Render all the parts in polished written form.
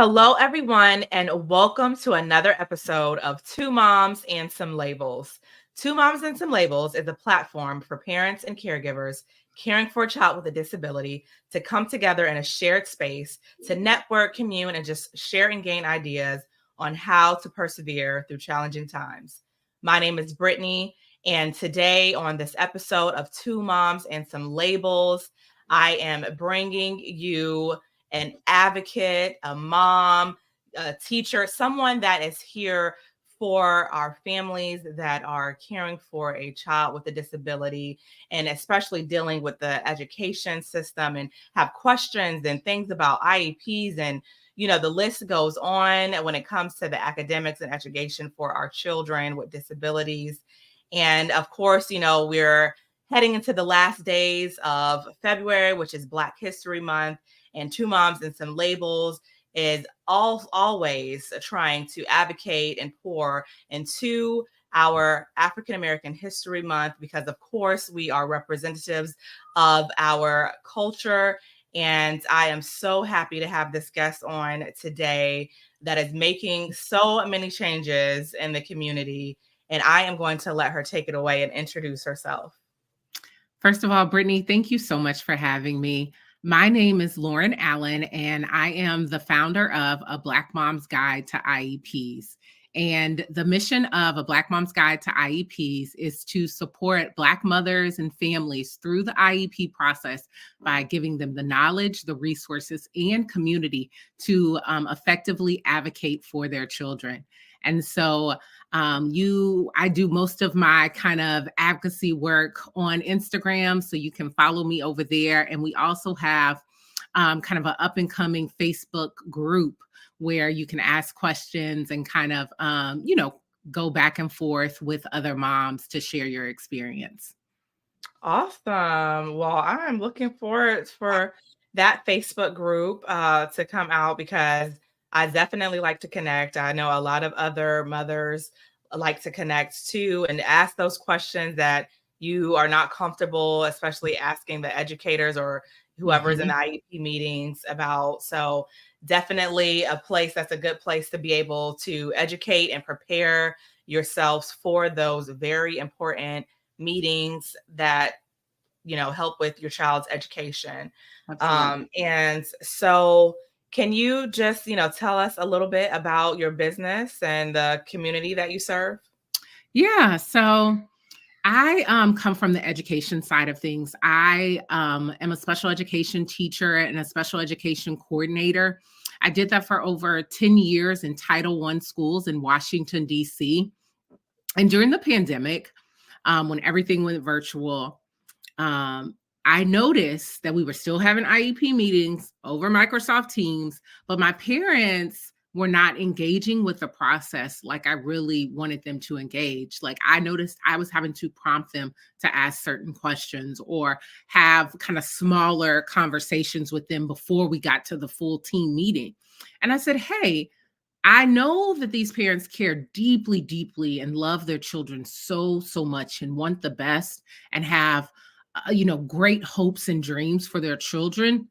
Hello, everyone, and welcome to another episode of Two Moms and Some Labels. Two Moms and Some Labels is a platform for parents and caregivers caring for a child with a disability to come together in a shared space to network, commune, and just share and gain ideas on how to persevere through challenging times. My name is Brittany, and today on this episode of Two Moms and Some Labels, I am bringing you an advocate, a mom, a teacher, someone that is here for our families that are caring for a child with a disability, and especially dealing with the education system and have questions and things about IEPs. And the list goes on when it comes to the academics and education for our children with disabilities. And of course, we're heading into the last days of February, which is Black History Month. And Two Moms and Some Labels is always trying to advocate and pour into our African American History Month, because of course we are representatives of our culture. And I am so happy to have this guest on today that is making so many changes in the community. And I am going to let her take it away and introduce herself. First of all, Brittany, thank you so much for having me. My name is Lauren Allen, and I am the founder of A Black Mom's Guide to IEPs. And the mission of A Black Mom's Guide to IEPs is to support Black mothers and families through the IEP process by giving them the knowledge, the resources, and community to effectively advocate for their children. And so I do most of my kind of advocacy work on Instagram, so you can follow me over there. And we also have kind of an up and coming Facebook group where you can ask questions and kind of, go back and forth with other moms to share your experience. Awesome. Well, I'm looking forward for that Facebook group to come out, because I definitely like to connect. I know a lot of other mothers like to connect too and ask those questions that you are not comfortable, especially asking the educators or whoever's in the IEP meetings about. So definitely that's a good place to be able to educate and prepare yourselves for those very important meetings that help with your child's education. And so can you just tell us a little bit about your business and the community that you serve? Yeah, so I come from the education side of things. I am a special education teacher and a special education coordinator. I did that for over 10 years in Title I schools in Washington, D.C. And during the pandemic, when everything went virtual, I noticed that we were still having IEP meetings over Microsoft Teams, but my parents were not engaging with the process like I really wanted them to engage. Like, I noticed I was having to prompt them to ask certain questions or have kind of smaller conversations with them before we got to the full team meeting. And I said, hey, I know that these parents care deeply, deeply and love their children so, so much and want the best and have great hopes and dreams for their children.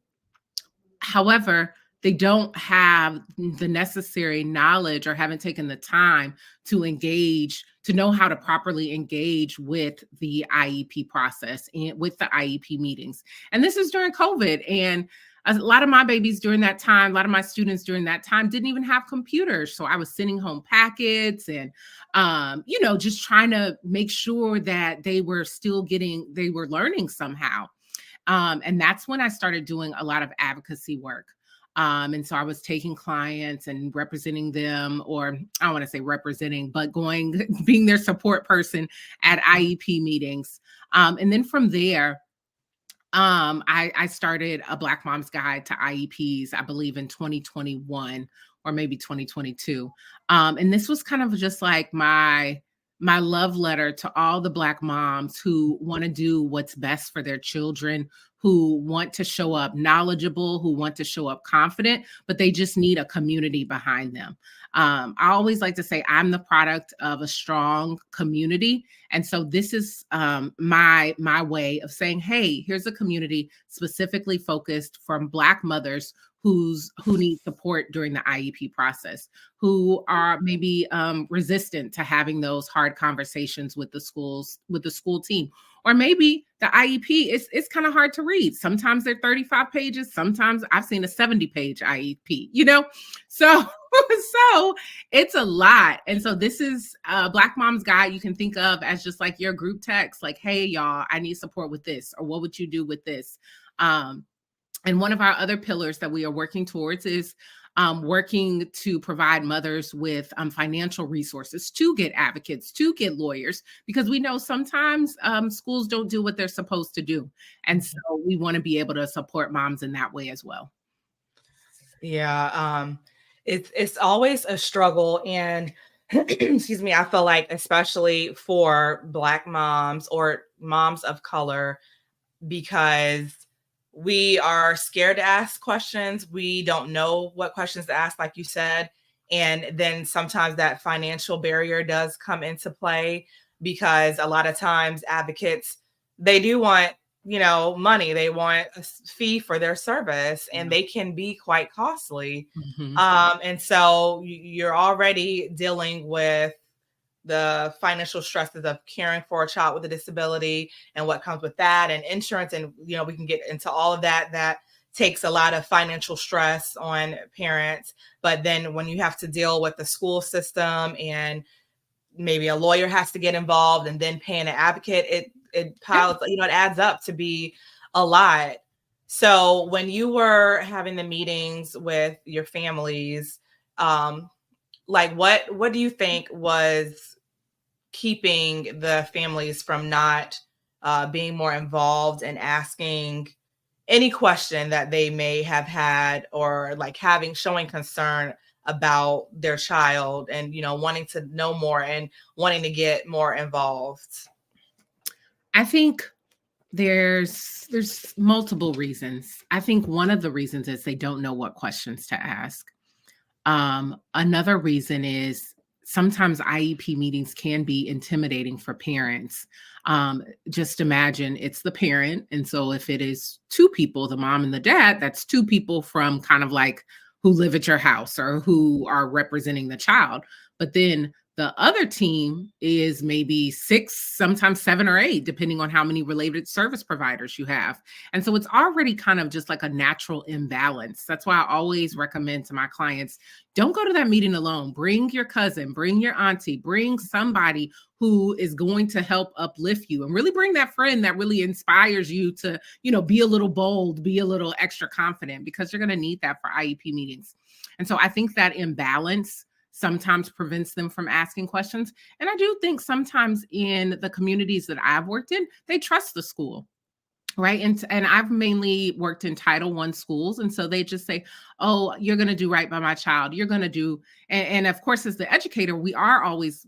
However, they don't have the necessary knowledge or haven't taken the time to engage, to know how to properly engage with the IEP process and with the IEP meetings. And this is during COVID. And a lot of my babies during that time, a lot of my students during that time didn't even have computers. So I was sending home packets and, just trying to make sure that they were learning somehow. And that's when I started doing a lot of advocacy work. And so I was taking clients and representing them, or I don't want to say representing, but being their support person at IEP meetings. And then from there, I started A Black Mom's Guide to IEPs, I believe in 2021 or maybe 2022. And this was kind of just like my love letter to all the Black moms who want to do what's best for their children, who want to show up knowledgeable, who want to show up confident, but they just need a community behind them. I always like to say I'm the product of a strong community. And so this is my way of saying, hey, here's a community specifically focused from Black mothers who need support during the IEP process, who are maybe resistant to having those hard conversations with the school team. Or maybe the IEP is kind of hard to read. Sometimes they're 35 pages. Sometimes I've seen a 70-page IEP, So so it's a lot. And so this is a Black Mom's Guide you can think of as just like your group text, like, hey, y'all, I need support with this, or what would you do with this? And one of our other pillars that we are working towards is working to provide mothers with financial resources to get advocates, to get lawyers, because we know sometimes schools don't do what they're supposed to do. And so we want to be able to support moms in that way as well. Yeah. It's always a struggle. And excuse me, I feel like especially for Black moms or moms of color, because we are scared to ask questions. We don't know what questions to ask, like you said. And then sometimes that financial barrier does come into play, because a lot of times advocates, they do want, money. They want a fee for their service, and they can be quite costly. And so you're already dealing with the financial stresses of caring for a child with a disability and what comes with that, and insurance. And, we can get into all of that. That takes a lot of financial stress on parents. But then when you have to deal with the school system, and maybe a lawyer has to get involved, and then paying an advocate, it piles, it adds up to be a lot. So when you were having the meetings with your families, like what do you think was keeping the families from not being more involved and asking any question that they may have had, or like showing concern about their child, and wanting to know more and wanting to get more involved? I think there's multiple reasons. I think one of the reasons is they don't know what questions to ask. Another reason is sometimes IEP meetings can be intimidating for parents. Just imagine it's the parent. And so if it is two people, the mom and the dad, that's two people from kind of like who live at your house or who are representing the child. But then the other team is maybe 6, sometimes 7 or 8, depending on how many related service providers you have. And so it's already kind of just like a natural imbalance. That's why I always recommend to my clients, don't go to that meeting alone. Bring your cousin, bring your auntie, bring somebody who is going to help uplift you, and really bring that friend that really inspires you to, be a little bold, be a little extra confident, because you're going to need that for IEP meetings. And so I think that imbalance sometimes prevents them from asking questions. And I do think sometimes in the communities that I've worked in, they trust the school. Right. And I've mainly worked in Title I schools. And so they just say, oh, you're going to do right by my child. You're going to do. And of course, as the educator,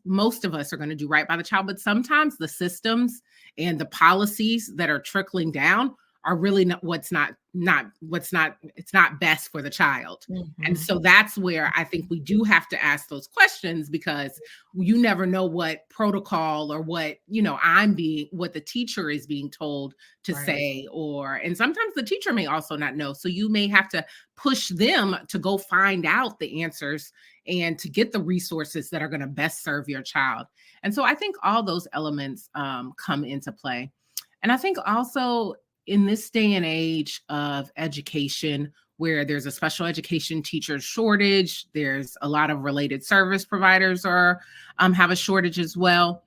most of us are going to do right by the child. But sometimes the systems and the policies that are trickling down are really not it's not best for the child. Mm-hmm. And so that's where I think we do have to ask those questions, because you never know what protocol or what the teacher is being told to say, and sometimes the teacher may also not know. So you may have to push them to go find out the answers and to get the resources that are going to best serve your child. And so I think all those elements come into play. And I think also, in this day and age of education, where there's a special education teacher shortage, there's a lot of related service providers have a shortage as well.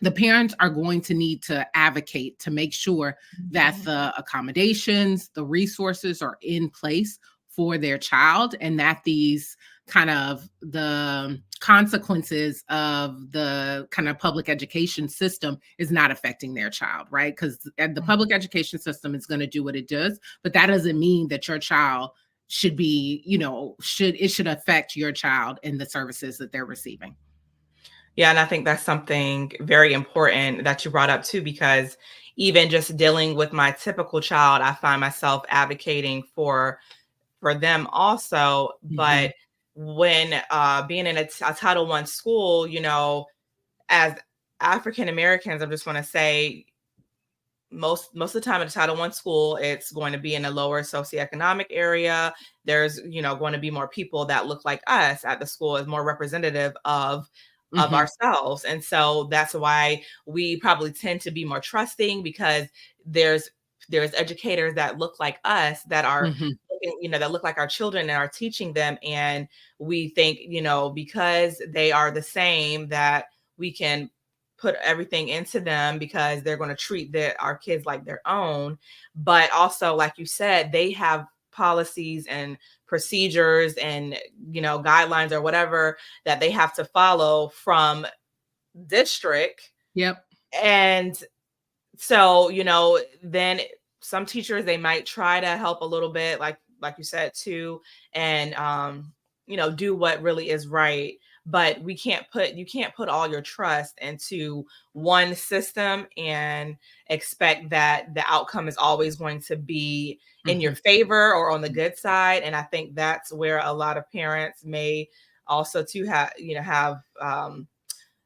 The parents are going to need to advocate to make sure that the accommodations, the resources are in place for their child, and that these kind of the consequences of the kind of public education system is not affecting their child, right? Because the public education system is going to do what it does, but that doesn't mean that your child should be, should affect your child and the services that they're receiving. Yeah, and I think that's something very important that you brought up too, because even just dealing with my typical child, I find myself advocating for them also. But when being in a Title I school, as African Americans, I just want to say, most of the time in a Title I school, it's going to be in a lower socioeconomic area. There's, going to be more people that look like us at the school, is more representative of ourselves. And so that's why we probably tend to be more trusting, because there's educators that look like us, that are that look like our children and are teaching them. And we think, because they are the same, that we can put everything into them, because they're going to treat our kids like their own. But also, like you said, they have policies and procedures and guidelines or whatever that they have to follow from district. Yep. And so, then some teachers, they might try to help a little bit, like you said too, and do what really is right. But you can't put all your trust into one system and expect that the outcome is always going to be in your favor or on the good side. And I think that's where a lot of parents may also too have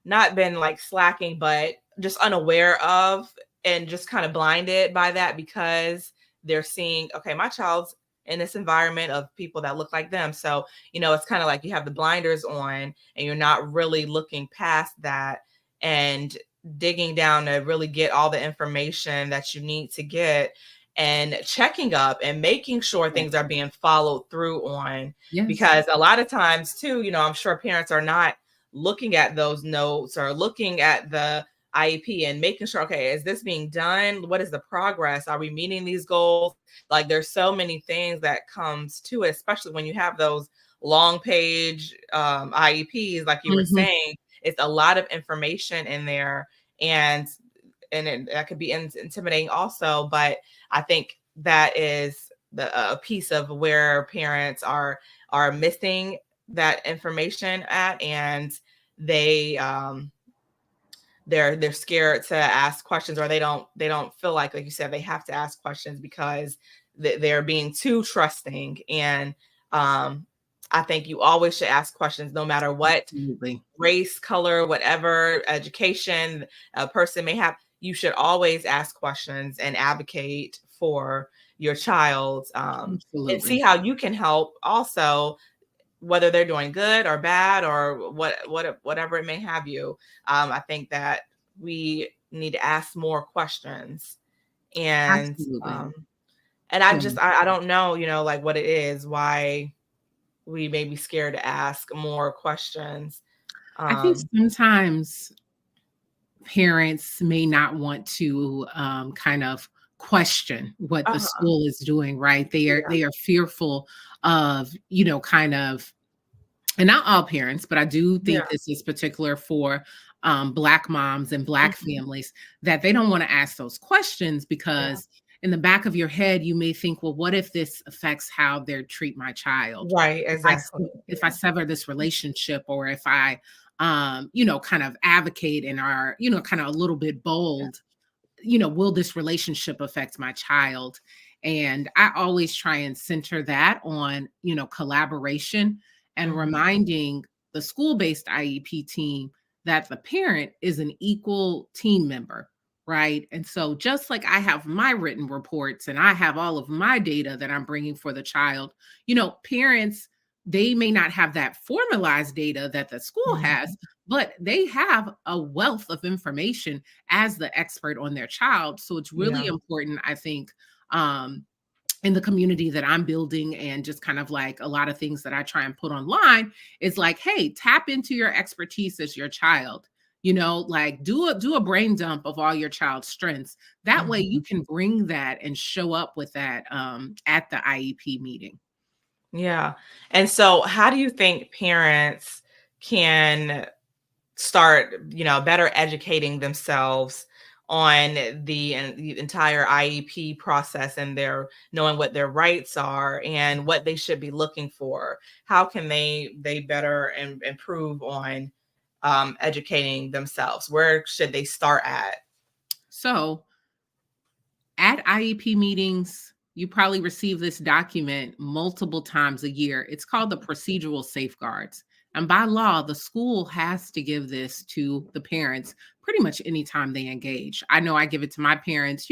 not been like slacking, but just unaware of, and just kind of blinded by that, because they're seeing, okay, my child's in this environment of people that look like them. So, it's kind of like you have the blinders on, and you're not really looking past that and digging down to really get all the information that you need to get, and checking up and making sure things are being followed through on. Yes. Because a lot of times too, I'm sure parents are not looking at those notes or looking at the IEP and making sure, okay, is this being done? What is the progress? Are we meeting these goals? Like, there's so many things that comes to it, especially when you have those long page IEPs, like you were saying. It's a lot of information in there, and that could be intimidating also. But I think that is a piece of where parents are missing that information at, and they're scared to ask questions, or they don't feel like you said, they have to ask questions because they're being too trusting. And I think you always should ask questions, no matter what race, color, whatever education a person may have. You should always ask questions and advocate for your child, and see how you can help also, whether they're doing good or bad or whatever it may have you. I think that we need to ask more questions. And I don't know, like what it is, why we may be scared to ask more questions. I think sometimes parents may not want to kind of question what the school is doing, right? They are fearful of, kind of, and not all parents, but I do think this is particular for Black moms and Black families, that they don't want to ask those questions, because in the back of your head, you may think, well, what if this affects how they treat my child? Right, exactly. If I sever this relationship, or if I, kind of advocate and are, kind of a little bit bold, will this relationship affect my child? And I always try and center that on, collaboration, and reminding the school-based IEP team that the parent is an equal team member, right? And so just like I have my written reports and I have all of my data that I'm bringing for the child, parents, they may not have that formalized data that the school has, but they have a wealth of information as the expert on their child. So it's really important, I think, in the community that I'm building, and just kind of like a lot of things that I try and put online, is like, hey, tap into your expertise as your child. Like do a brain dump of all your child's strengths. That way you can bring that and show up with that at the IEP meeting. Yeah. And so how do you think parents can start, better educating themselves on the entire IEP process, and their knowing what their rights are and what they should be looking for? How can they better improve on educating themselves? Where should they start at? So at IEP meetings, you probably receive this document multiple times a year. It's called the procedural safeguards. And by law, the school has to give this to the parents pretty much anytime they engage. I know I give it to my parents,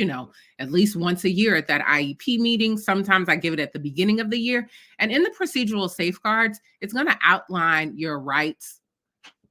at least once a year at that IEP meeting. Sometimes I give it at the beginning of the year. And in the procedural safeguards, it's going to outline your rights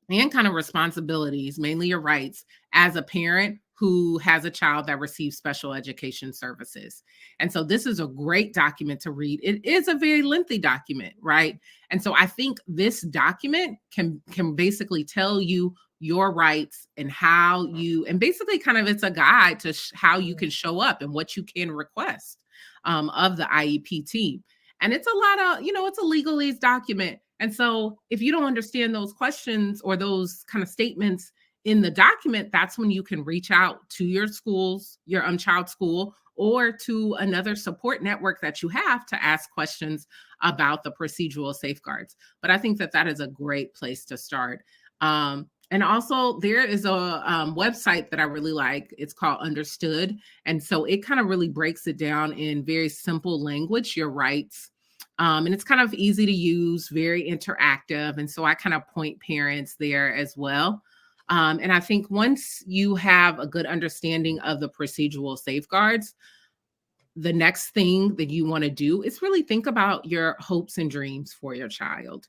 and kind of responsibilities, mainly your rights as a parent who has a child that receives special education services. And so this is a great document to read. It is a very lengthy document, right? And so I think this document can basically tell you your rights and how you, and basically kind of it's a guide to how you can show up and what you can request of the IEP team. And it's a lot of, it's a legalese document. And so if you don't understand those questions or those kind of statements in the document, that's when you can reach out to your schools, your child's school, or to another support network that you have to ask questions about the procedural safeguards. But I think that is a great place to start. And also there is a website that I really like. It's called Understood. And so it kind of really breaks it down in very simple language, your rights. And it's kind of easy to use, very interactive. And so I kind of point parents there as well. And I think once you have a good understanding of the procedural safeguards, the next thing that you want to do is really think about your hopes and dreams for your child,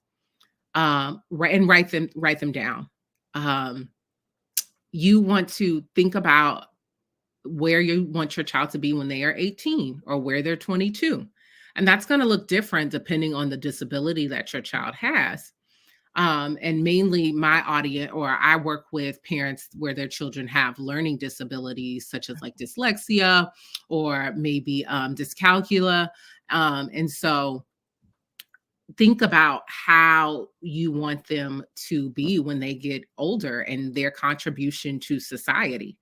and write them down. You want to think about where you want your child to be when they are 18 or where they're 22. And that's going to look different depending on the disability that your child has. And mainly my audience, or I work with parents where their children have learning disabilities, such as like dyslexia or maybe dyscalculia. And so think about how you want them to be when they get older and their contribution to society.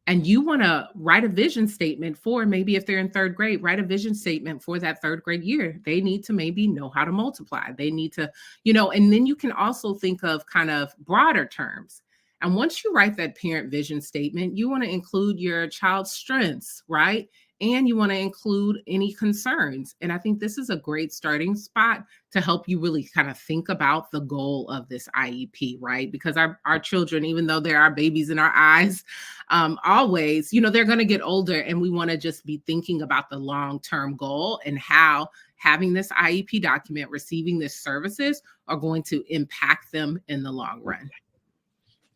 And you want to write a vision statement for, maybe if they're in third grade, write a vision statement for that third grade year. They need to maybe know how to multiply. They need to, and then you can also think of kind of broader terms. And once you write that parent vision statement, you want to include your child's strengths, right? And you want to include any concerns. And I think this is a great starting spot to help you really kind of think about the goal of this IEP, right? Because our children, even though there are babies in our eyes, always, they're going to get older, and we want to just be thinking about the long-term goal and how having this IEP document, receiving these services are going to impact them in the long run.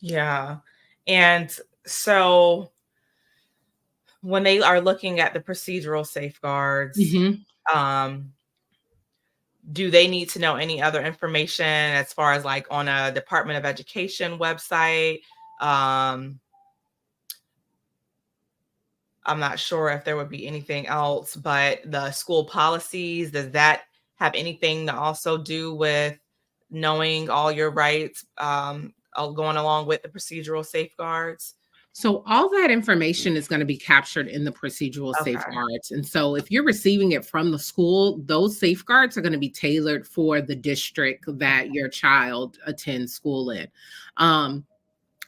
Yeah. And so when they are looking at the procedural safeguards, do they need to know any other information as far as like on a Department of Education website? I'm not sure if there would be anything else, but the school policies, does that have anything to also do with knowing all your rights, going along with the procedural safeguards? So all that information is going to be captured in the procedural safeguards. And so if you're receiving it from the school, those safeguards are going to be tailored for the district that your child attends school in.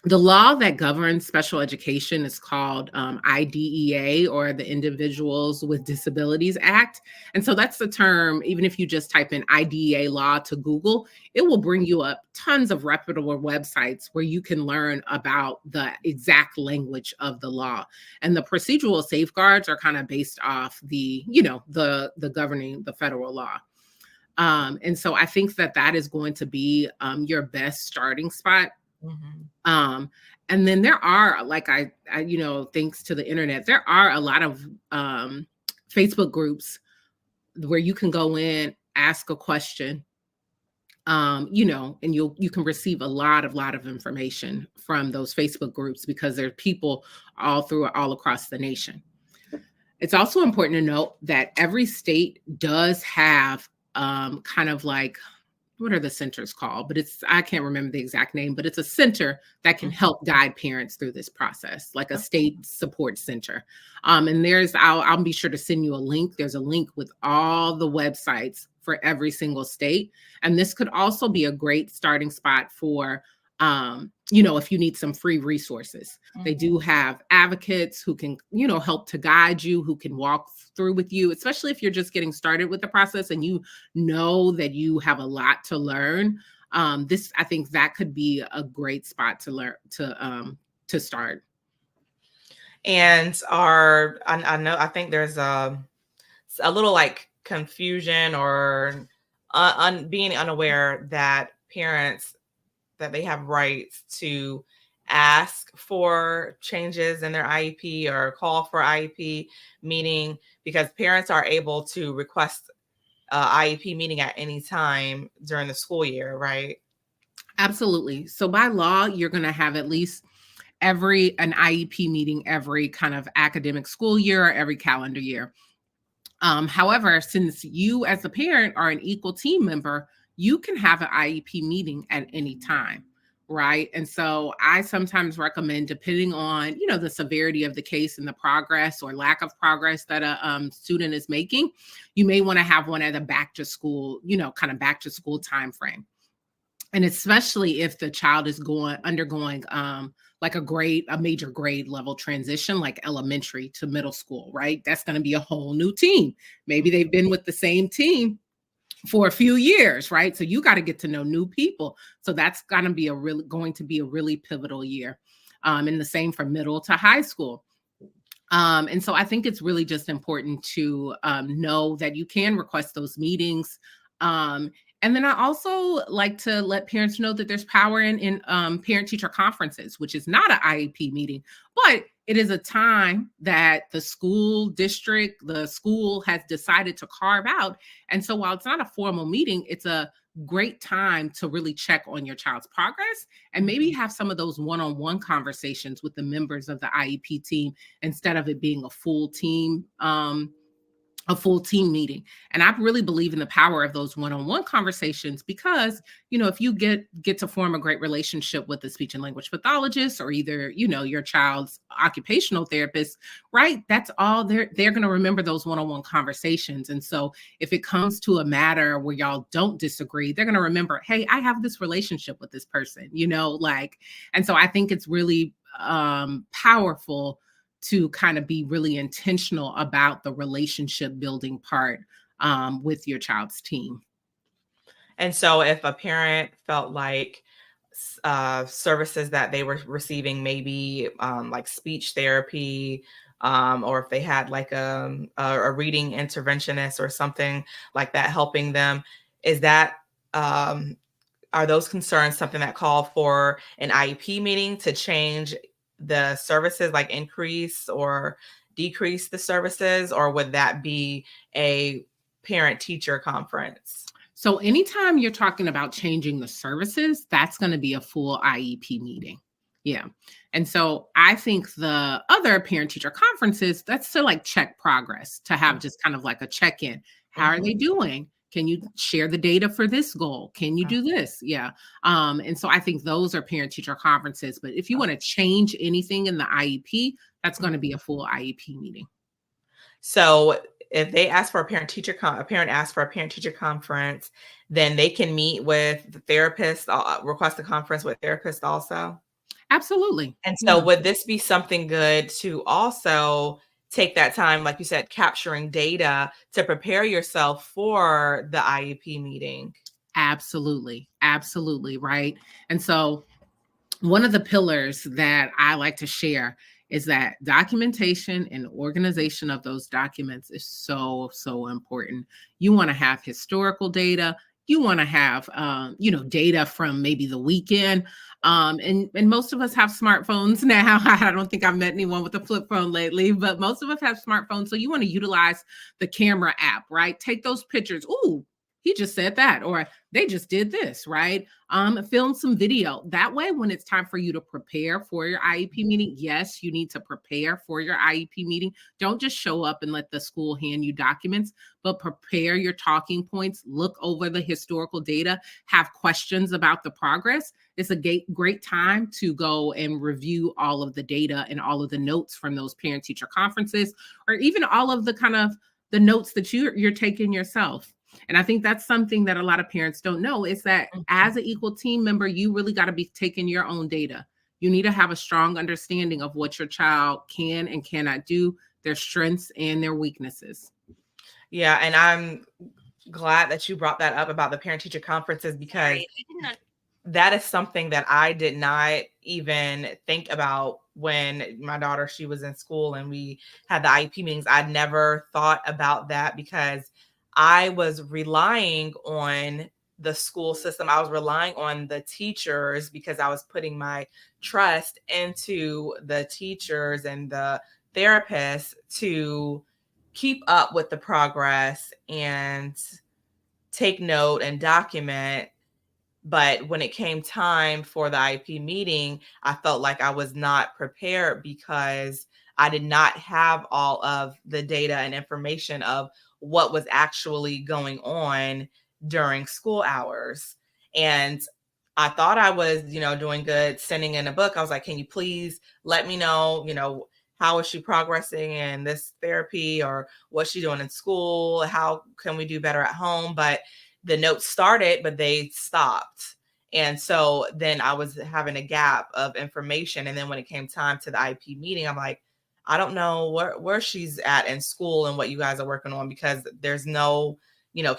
The law that governs special education is called IDEA, or the Individuals with Disabilities Act. And so that's the term. Even if you just type in IDEA law to Google, it will bring you up tons of reputable websites where you can learn about the exact language of the law. And the procedural safeguards are kind of based off the governing the federal law. And so I think that is going to be your best starting spot. And then there are, like I thanks to the internet, there are a lot of Facebook groups where you can go in, ask a question, and you can receive a lot of information from those Facebook groups, because there are people all across the nation. It's also important to note that every state does have kind of like, what are the centers called? But I can't remember the exact name, but it's a center that can help guide parents through this process, like a state support center. And I'll be sure to send you a link. There's a link with all the websites for every single state. And this could also be a great starting spot for if you need some free resources. They Mhm. do have advocates who can, help to guide you, who can walk through with you, especially if you're just getting started with the process and you know that you have a lot to learn. I think that could be a great spot to learn to start. And I know, I think there's a little like confusion or being unaware that parents, that they have rights to ask for changes in their IEP or call for IEP meeting, because parents are able to request IEP meeting at any time during the school year, right? Absolutely. So by law, you're going to have at least an IEP meeting every kind of academic school year or every calendar year. However, since you as a parent are an equal team member, you can have an IEP meeting at any time, right? And so I sometimes recommend, depending on, the severity of the case and the progress or lack of progress that a student is making, you may want to have one at a back to school, kind of back to school time frame. And especially if the child is undergoing like a major grade level transition, like elementary to middle school, right? That's going to be a whole new team. Maybe they've been with the same team for a few years, right? So you got to get to know new people. So that's going to be a really pivotal year. And the same for middle to high school. And so I think it's really just important to know that you can request those meetings. And then I also like to let parents know that there's power in parent-teacher conferences, which is not an IEP meeting, but it is a time that the school has decided to carve out. And so while it's not a formal meeting, it's a great time to really check on your child's progress and maybe have some of those one-on-one conversations with the members of the IEP team instead of it being a full team meeting. And I really believe in the power of those one-on-one conversations because, if you get to form a great relationship with a speech and language pathologist or either, your child's occupational therapist, right? That's all they're going to remember, those one-on-one conversations. And so if it comes to a matter where y'all don't disagree, they're going to remember, hey, I have this relationship with this person, and so I think it's really powerful to kind of be really intentional about the relationship building part with your child's team. And so if a parent felt like services that they were receiving, maybe like speech therapy, or if they had like a reading interventionist or something like that helping them, is that are those concerns something that call for an IEP meeting to change the services, like increase or decrease the services, or would that be a parent-teacher conference? So anytime you're talking about changing the services, that's going to be a full IEP meeting. Yeah. And so I think the other parent-teacher conferences, that's to like check progress, to have just kind of like a check-in. How are they doing? Can you share the data for this goal? Can you do this? Yeah. And so I think those are parent-teacher conferences. But if you want to change anything in the IEP, that's going to be a full IEP meeting. So if they ask for a parent asks for a parent-teacher conference, then they can meet with the therapist, request a conference with therapist also? Absolutely. And so Yeah. would this be something good to also take that time, like you said, capturing data to prepare yourself for the IEP meeting? Absolutely. Absolutely. Right. And so one of the pillars that I like to share is that documentation and organization of those documents is so, so important. You want to have historical data. You want to have, data from maybe the weekend. And most of us have smartphones now. I don't think I've met anyone with a flip phone lately, but most of us have smartphones. So you want to utilize the camera app, right? Take those pictures. Ooh, he just said that, or they just did this, right? Film some video. That way, when it's time for you to prepare for your IEP meeting, yes, you need to prepare for your IEP meeting. Don't just show up and let the school hand you documents, but prepare your talking points, look over the historical data, have questions about the progress. It's a great time to go and review all of the data and all of the notes from those parent-teacher conferences, or even all of the kind of the notes that you're taking yourself. And I think that's something that a lot of parents don't know, is that as an equal team member, you really got to be taking your own data. You need to have a strong understanding of what your child can and cannot do, their strengths and their weaknesses. Yeah, and I'm glad that you brought that up about the parent teacher conferences, because that is something that I did not even think about when my daughter, she was in school and we had the IEP meetings. I'd never thought about that because I was relying on the school system. I was relying on the teachers because I was putting my trust into the teachers and the therapists to keep up with the progress and take note and document. But when it came time for the IEP meeting, I felt like I was not prepared because I did not have all of the data and information of what was actually going on during school hours. And I thought I was, doing good sending in a book. I was like, can you please let me know, how is she progressing in this therapy, or what's she doing in school? How can we do better at home? But the notes started, but they stopped. And so then I was having a gap of information. And then when it came time to the IEP meeting, I'm like, I don't know where she's at in school and what you guys are working on, because there's no,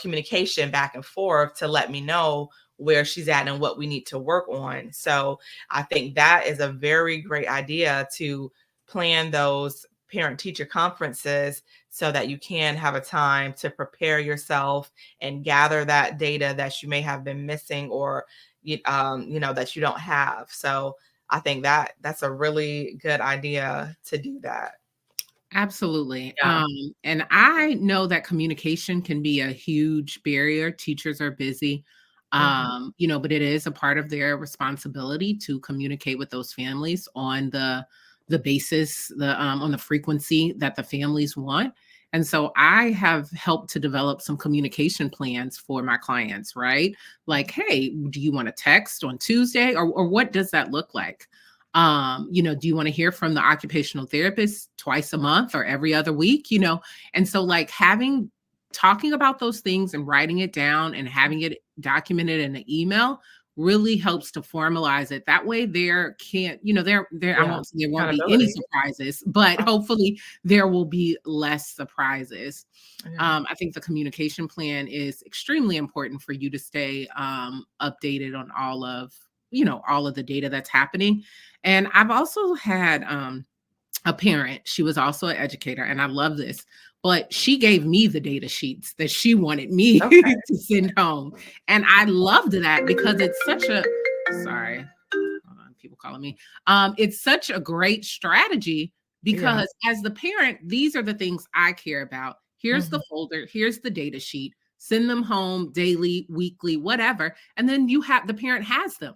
communication back and forth to let me know where she's at and what we need to work on. So I think that is a very great idea, to plan those parent teacher conferences so that you can have a time to prepare yourself and gather that data that you may have been missing, or that you don't have. So I think that that's a really good idea to do that. Absolutely. Yeah. And I know that communication can be a huge barrier. Teachers are busy, but it is a part of their responsibility to communicate with those families on the basis, on the frequency that the families want. And so I have helped to develop some communication plans for my clients, right? Like, hey, do you want to text on Tuesday, or what does that look like? Do you want to hear from the occupational therapist twice a month or every other week? And so like talking about those things and writing it down and having it documented in an email really helps to formalize it. That way there can't, I won't say there won't be any surprises, but hopefully there will be less surprises. I think the communication plan is extremely important for you to stay updated on all of the data that's happening. And I've also had a parent, she was also an educator, and I love this, but she gave me the data sheets that she wanted me to send home. And I loved that because it's such a, sorry, hold on, people calling me. It's such a great strategy because as the parent, these are the things I care about. Here's the folder, here's the data sheet, send them home daily, weekly, whatever. And then the parent has them.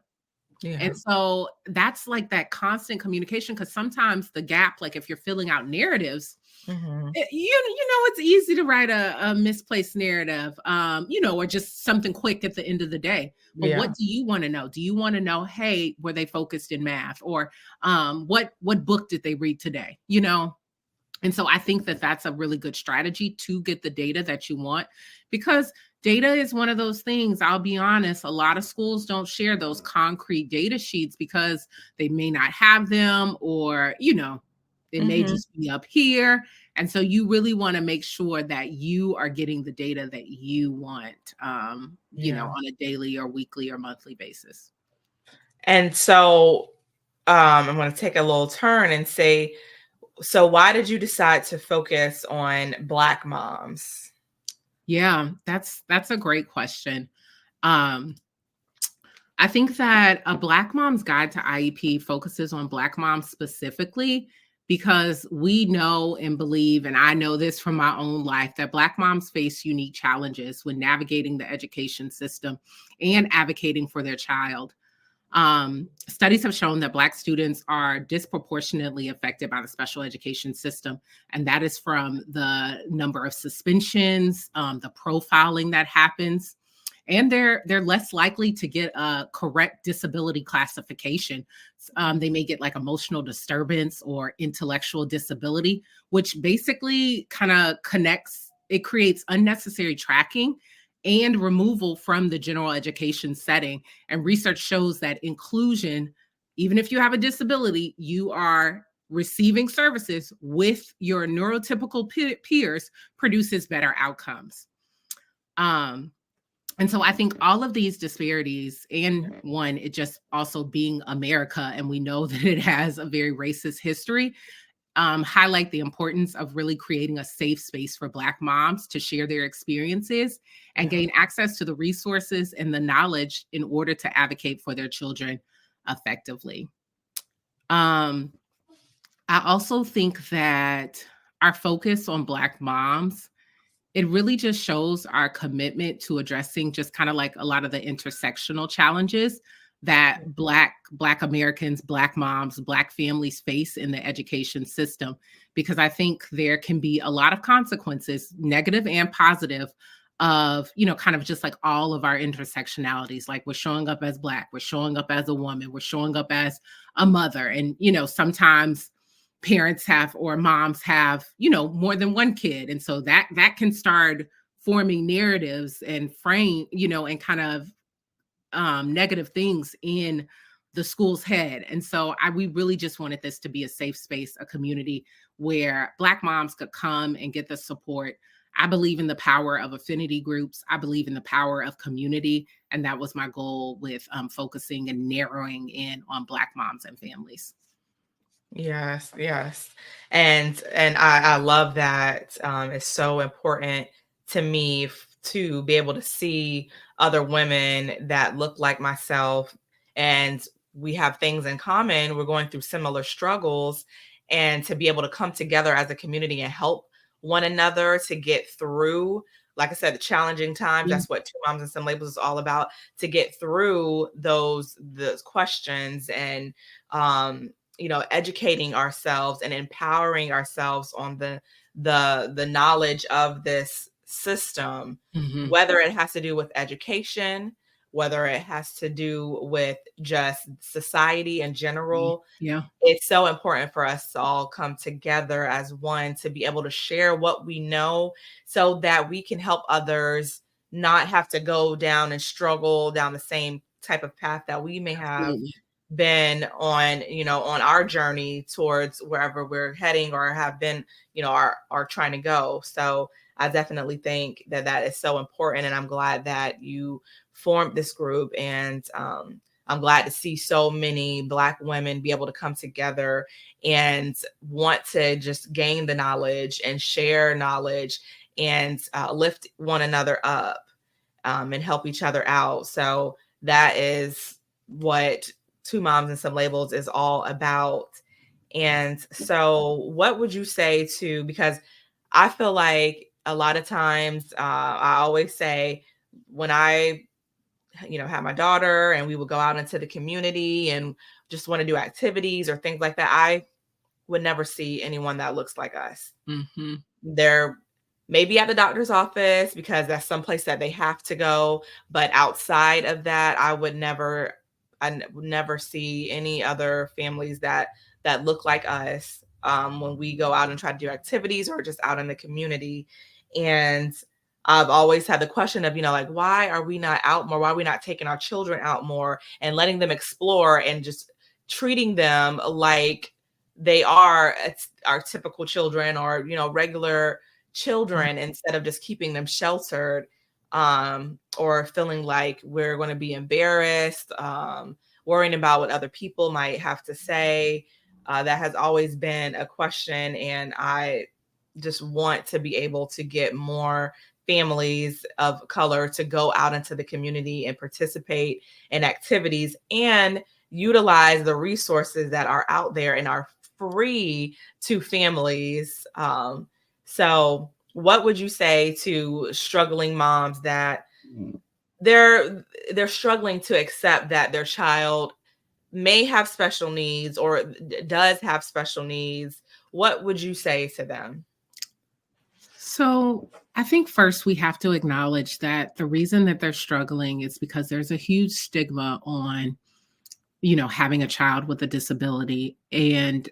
Yeah. And so that's like that constant communication, because sometimes the gap, like if you're filling out narratives, it's easy to write a misplaced narrative, or just something quick at the end of the day. But what do you want to know? Do you want to know, hey, were they focused in math, or what book did they read today? And so I think that that's a really good strategy to get the data that you want, because data is one of those things. I'll be honest, a lot of schools don't share those concrete data sheets because they may not have them, or, it may just be up here. And so you really want to make sure that you are getting the data that you want, on a daily or weekly or monthly basis. And so I'm going to take a little turn and say, so why did you decide to focus on Black moms? Yeah, that's a great question. I think that a Black Mom's Guide to IEP focuses on Black moms specifically because we know and believe, and I know this from my own life, that Black moms face unique challenges when navigating the education system and advocating for their child. Studies have shown that Black students are disproportionately affected by the special education system, and that is from the number of suspensions, the profiling that happens, and they're less likely to get a correct disability classification. They may get like emotional disturbance or intellectual disability, which basically kind of creates unnecessary tracking and removal from the general education setting. And research shows that inclusion, even if you have a disability, you are receiving services with your neurotypical peers, produces better outcomes. And so I think all of these disparities, and one, it just also being America, and we know that it has a very racist history, highlight the importance of really creating a safe space for Black moms to share their experiences and gain access to the resources and the knowledge in order to advocate for their children effectively. I also think that our focus on Black moms, it really just shows our commitment to addressing just kind of like a lot of the intersectional challenges that Black Americans, Black moms, Black families face in the education system. Because I think there can be a lot of consequences, negative and positive, of, kind of just like all of our intersectionalities. Like, we're showing up as Black, we're showing up as a woman, we're showing up as a mother. And, sometimes parents have, or moms have, more than one kid. And so that can start forming narratives and frame, and kind of negative things in the school's head. And so we really just wanted this to be a safe space, a community where Black moms could come and get the support. I believe in the power of affinity groups. I believe in the power of community. And that was my goal with focusing and narrowing in on Black moms and families. Yes, yes. And I love that. It's so important to me to be able to see other women that look like myself, and we have things in common. We're going through similar struggles, and to be able to come together as a community and help one another to get through, like I said, the challenging times. Yeah. That's what Two Moms and Some Labels is all about, to get through those questions and educating ourselves and empowering ourselves on the knowledge of this system, whether it has to do with education, whether it has to do with just society in general. Yeah. It's so important for us to all come together as one, to be able to share what we know so that we can help others not have to go down and struggle down the same type of path that we may have been on, on our journey towards wherever we're heading or have been, are trying to go. So I definitely think that is so important. And I'm glad that you formed this group. And I'm glad to see so many Black women be able to come together and want to just gain the knowledge and share knowledge and lift one another up and help each other out. So that is what Two Moms and Some Labels is all about. And so what would you say to, because I feel like a lot of times I always say, when I had my daughter and we would go out into the community and just want to do activities or things like that, I would never see anyone that looks like us. They're maybe at the doctor's office because that's someplace that they have to go, but outside of that, I would never see any other families that look like us when we go out and try to do activities or just out in the community. And I've always had the question of, like, why are we not out more? Why are we not taking our children out more and letting them explore and just treating them like they are our typical children or, regular children, instead of just keeping them sheltered or feeling like we're going to be embarrassed, worrying about what other people might have to say. That has always been a question. And I just want to be able to get more families of color to go out into the community and participate in activities and utilize the resources that are out there and are free to families. So what would you say to struggling moms that they're struggling to accept that their child may have special needs or does have special needs? What would you say to them? So I think first we have to acknowledge that the reason that they're struggling is because there's a huge stigma on, having a child with a disability. And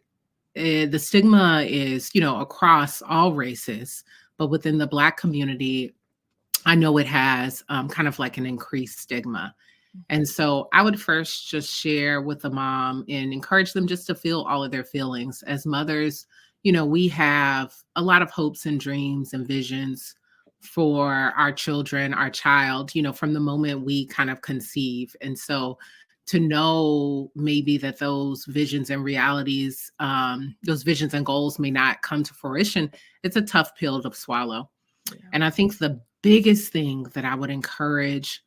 the stigma is, across all races, but within the Black community, I know it has kind of like an increased stigma. And so I would first just share with the mom and encourage them just to feel all of their feelings. As mothers, we have a lot of hopes and dreams and visions for our children, our child, from the moment we kind of conceive. And so to know maybe that those visions and realities, those visions and goals may not come to fruition, it's a tough pill to swallow. Yeah. And I think the biggest thing that I would encourage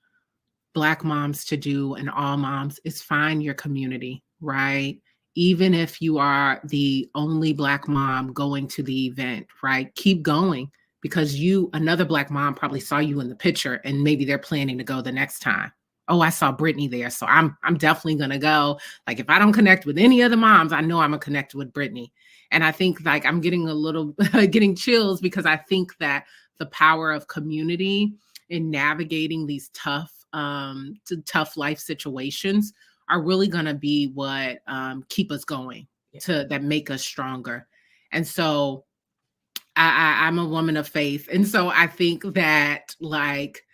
Black moms to do and all moms is find your community, right? Even if you are the only Black mom going to the event, right? Keep going because another Black mom probably saw you in the picture and maybe they're planning to go the next time. Oh, I saw Brittany there, so I'm definitely gonna go. Like if I don't connect with any other moms, I know I'm gonna connect with Brittany. And I think like I'm getting a little getting chills because I think that the power of community in navigating these tough life situations are really going to be what keep us going, that make us stronger. And so I'm a woman of faith, and so I think that like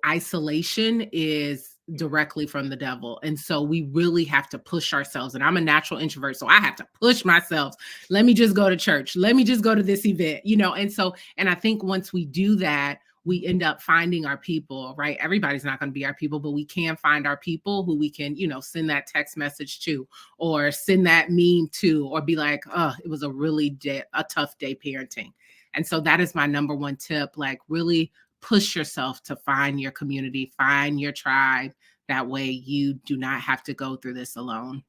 isolation is directly from the devil. And so we really have to push ourselves. And I'm a natural introvert, so I have to push myself. Let me just go to church. Let me just go to this event, and I think once we do that, we end up finding our people, right? Everybody's not going to be our people, but we can find our people who we can, send that text message to, or send that meme to, or be like, oh, it was a tough day parenting. And so that is my number one tip, like really push yourself to find your community, find your tribe. That way you do not have to go through this alone.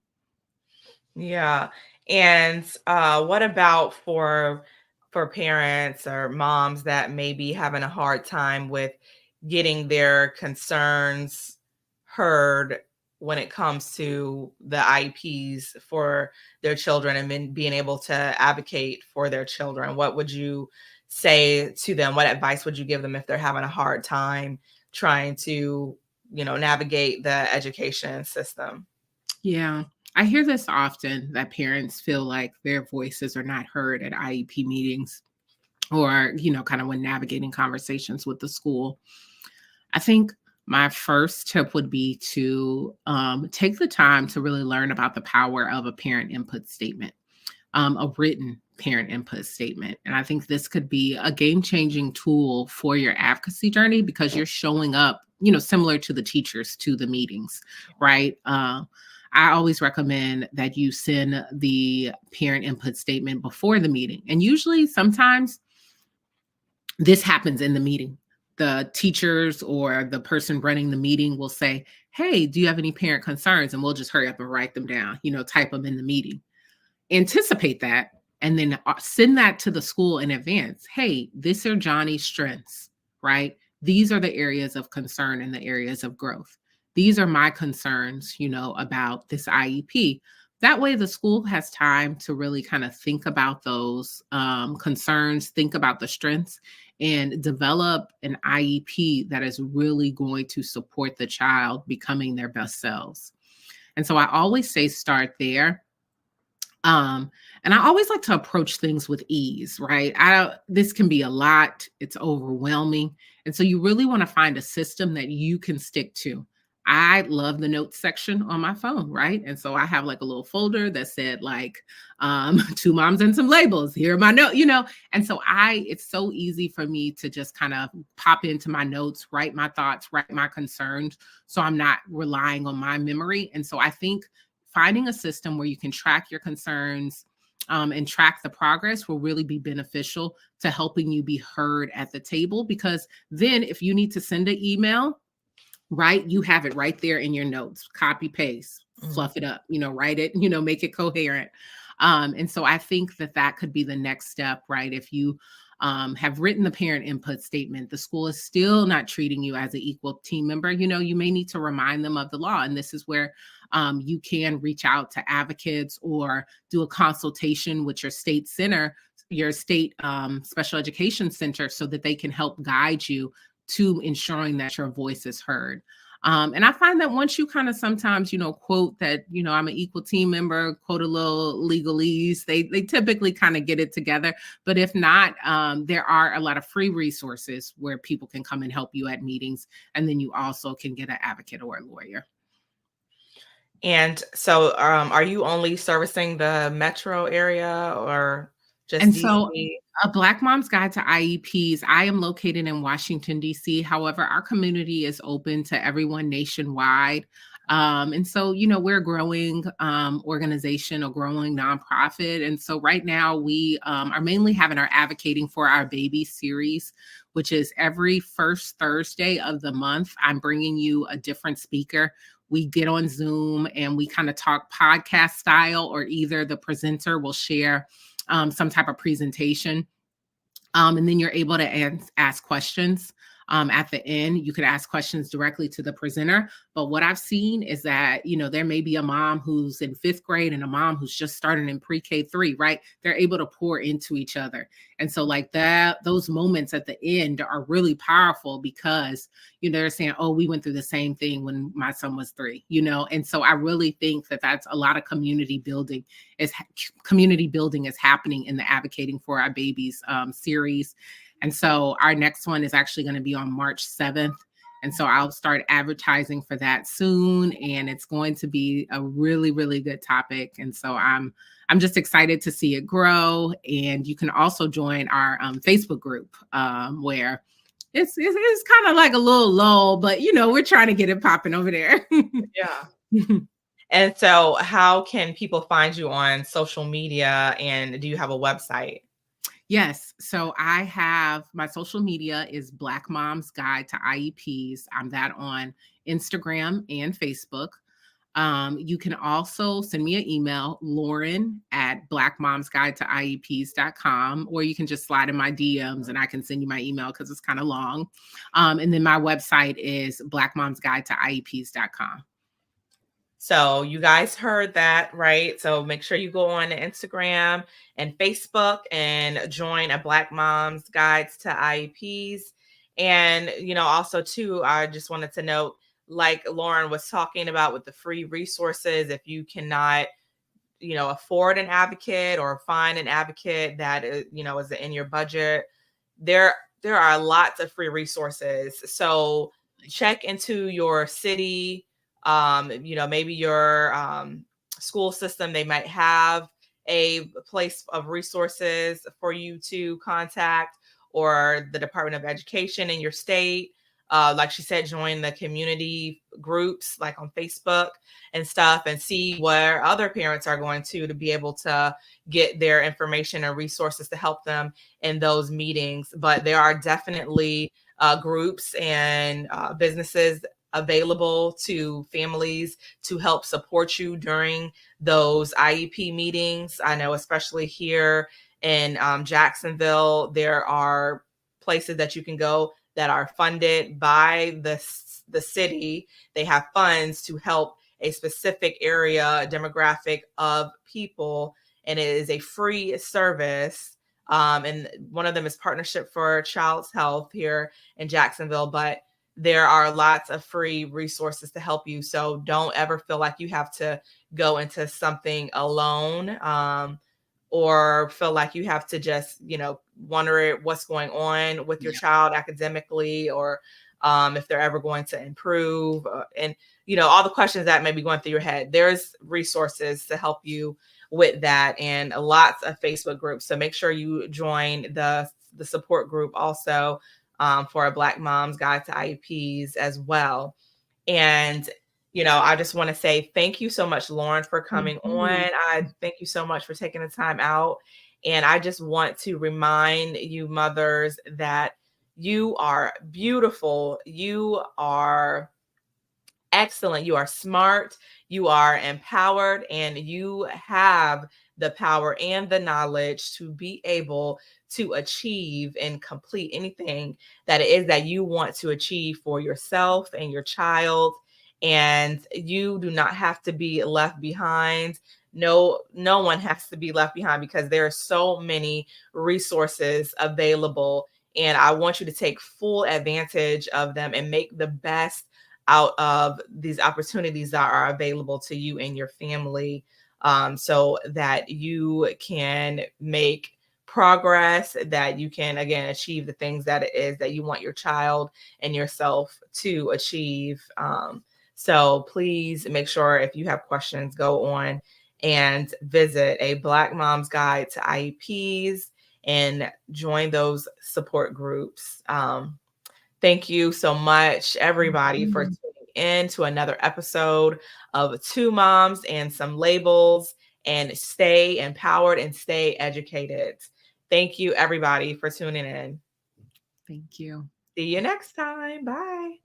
Yeah. And what about for parents or moms that may be having a hard time with getting their concerns heard when it comes to the IEPs for their children and then being able to advocate for their children? What would you say to them? What advice would you give them if they're having a hard time trying to, navigate the education system? Yeah. I hear this often that parents feel like their voices are not heard at IEP meetings or, kind of when navigating conversations with the school. I think my first tip would be to take the time to really learn about the power of a parent input statement, a written parent input statement. And I think this could be a game-changing tool for your advocacy journey because you're showing up, similar to the teachers to the meetings, right? I always recommend that you send the parent input statement before the meeting. And usually sometimes this happens in the meeting. The teachers or the person running the meeting will say, hey, do you have any parent concerns? And we'll just hurry up and write them down, type them in the meeting. Anticipate that and then send that to the school in advance. Hey, these are Johnny's strengths, right? These are the areas of concern and the areas of growth. These are my concerns, about this IEP. That way the school has time to really kind of think about those concerns, think about the strengths, and develop an IEP that is really going to support the child becoming their best selves. And so I always say start there. And I always like to approach things with ease, right? This can be a lot, it's overwhelming. And so you really want to find a system that you can stick to. I love the notes section on my phone, right? And so I have like a little folder that said like two moms and some labels. Here are my notes, And so it's so easy for me to just kind of pop into my notes, write my thoughts, write my concerns. So I'm not relying on my memory. And so I think finding a system where you can track your concerns and track the progress will really be beneficial to helping you be heard at the table. Because then if you need to send an email, right, you have it right there in your notes, copy, paste, fluff it up, write it, make it coherent. And so I think that could be the next step, right? If you have written the parent input statement, the school is still not treating you as an equal team member, you may need to remind them of the law. And this is where you can reach out to advocates or do a consultation with your state center, your state special education center, so that they can help guide you to ensuring that your voice is heard. And I find that once you kind of sometimes, quote that, I'm an equal team member, quote a little legalese, they typically kind of get it together. But if not, there are a lot of free resources where people can come and help you at meetings. And then you also can get an advocate or a lawyer. And so, are you only servicing the metro area or just And so DC? a Black Mom's Guide to IEPs, I am located in Washington, D.C. However, our community is open to everyone nationwide. And so, we're a growing organization, a growing nonprofit. And so right now we are mainly having our Advocating for Our Babies series, which is every first Thursday of the month. I'm bringing you a different speaker. We get on Zoom and we kind of talk podcast style, or either the presenter will share some type of presentation. And then you're able to ask questions at the end. You could ask questions directly to the presenter. But what I've seen is that, there may be a mom who's in 5th grade and a mom who's just starting in pre-K 3, right? They're able to pour into each other. And so like that, those moments at the end are really powerful because, they're saying, oh, we went through the same thing when my son was 3, And so I really think that that's a lot of community building is happening in the Advocating for Our Babies series. And so our next one is actually going to be on March 7th. And so I'll start advertising for that soon. And it's going to be a really, really good topic. And so I'm just excited to see it grow. And you can also join our Facebook group where it's kind of like a little lull, but we're trying to get it popping over there. Yeah. And so how can people find you on social media, and do you have a website? Yes. So I have my social media is Black Mom's Guide to IEPs. I'm that on Instagram and Facebook. You can also send me an email, lauren@blackmomsguidetoieps.com, or you can just slide in my DMs and I can send you my email because it's kind of long. And then my website is blackmomsguidetoieps.com. So you guys heard that, right? So make sure you go on to Instagram and Facebook and join a Black Mom's Guides to IEPs. And, also too, I just wanted to note, like Lauren was talking about with the free resources, if you cannot, afford an advocate or find an advocate that, is in your budget, there are lots of free resources. So check into your city. Maybe your school system, they might have a place of resources for you to contact, or the Department of Education in your state. Like she said, join the community groups like on Facebook and stuff, and see where other parents are going to be able to get their information and resources to help them in those meetings. But there are definitely groups and businesses available to families to help support you during those IEP meetings. I know, especially here in Jacksonville, there are places that you can go that are funded by the city. They have funds to help a specific area demographic of people, and it is a free service. And one of them is Partnership for Child's Health here in Jacksonville, but there are lots of free resources to help you. So don't ever feel like you have to go into something alone, or feel like you have to just, wonder what's going on with your child academically, or if they're ever going to improve, and, all the questions that may be going through your head. There's resources to help you with that, and lots of Facebook groups. So make sure you join the support group also, for a Black Mom's Guide to IEPs as well. And, I just want to say thank you so much, Lauren, for coming on. I thank you so much for taking the time out. And I just want to remind you mothers that you are beautiful. You are excellent. You are smart. You are empowered, and you have the power and the knowledge to be able to achieve and complete anything that it is that you want to achieve for yourself and your child. And you do not have to be left behind. No one has to be left behind, because there are so many resources available. And I want you to take full advantage of them and make the best out of these opportunities that are available to you and your family, so that you can make progress, that you can again achieve the things that it is that you want your child and yourself to achieve. So please make sure, if you have questions, go on and visit A Black Mom's Guide to IEPs and join those support groups. Thank you so much, everybody, for tuning in to another episode of Two Moms and Some Labels. And stay empowered and stay educated. Thank you, everybody, for tuning in. Thank you. See you next time. Bye.